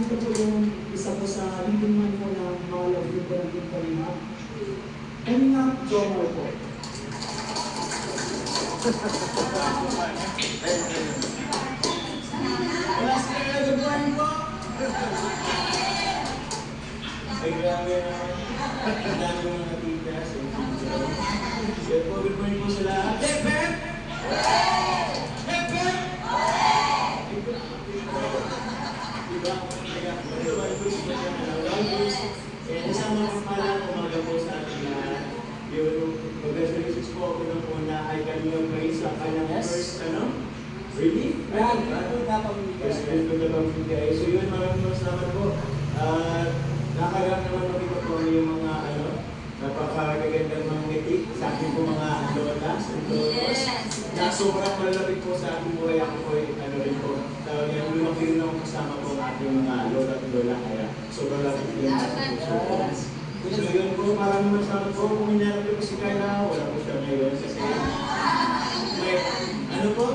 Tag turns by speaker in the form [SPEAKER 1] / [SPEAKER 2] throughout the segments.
[SPEAKER 1] ito po yung isa po sa leading man po ng mga love group ko ng Team Kalinga. Kalinga Jomar po.
[SPEAKER 2] Good morning po! Ay, grabe naman. Ang dami mga nakita sa YouTube. Good morning po sa lahat. Hep! Diba? Kasama ko pala umaga po sa ating lahat. Yung congratulations po ako ng una ay Kalingap Praise sa kanyang first, Really? First release ko na pamigay. So yun, maraming salamat po. Nakagang naman makita po yung mga napakagagandang mga ngiti sa aking po mga lolas and lolos. Na sobrang malalapit po sa aking buhay. Ako po rin po. Yung lumaki rin ako kasama po ang ating mga lola at lola. Kaya sobrang lapit din sa puso po. So yun po, maraming salamat po. Kung hinarap po si Kyla, wala po siya ngayon. Kasi may, po?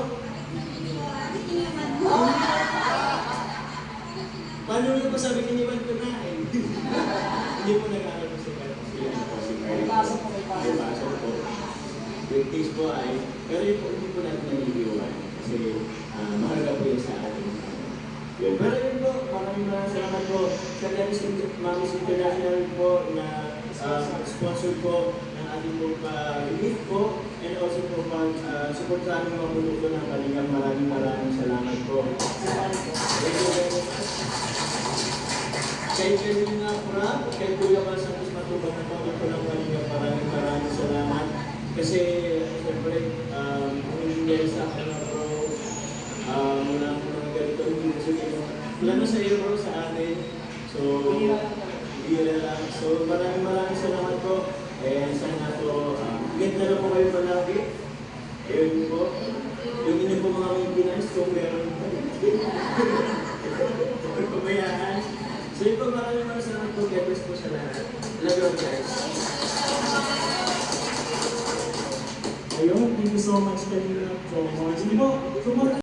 [SPEAKER 2] Paano nyo pa sabi kiniwan ko na eh? Hindi po nag-aaral po si Kyla. May pasok po. British po ay, pero yun po, hindi po natin naniliwan. Kasi mahalaga po yun sa atin. Pero yun po, maraming salamat po sa Mamis International po na sponsor po ng ating po relief po and also po supportahan ng mga produkto ng Kalingap. Maraming salamat po. Thank you very much. Kay Kalina Prab, kay Kuya Santos Matubang na produkto ng Kalingap, maraming salamat. Kasi, siyempre, hindi sa akin na bro, muna ako mga ganito, plano sa iyo bro, sa atin. So, hindi lang. So, maraming salamat po. And sana po, ganda na po kayo palagi. Ayun po. Yung inyo po mga maintenance, kung meron po. Pabayaan. So, yun po, maraming salamat po. God bless po sa lahat. Love you guys.
[SPEAKER 1] Ayun, thank you so much, Kalingap Jomar. Sige po,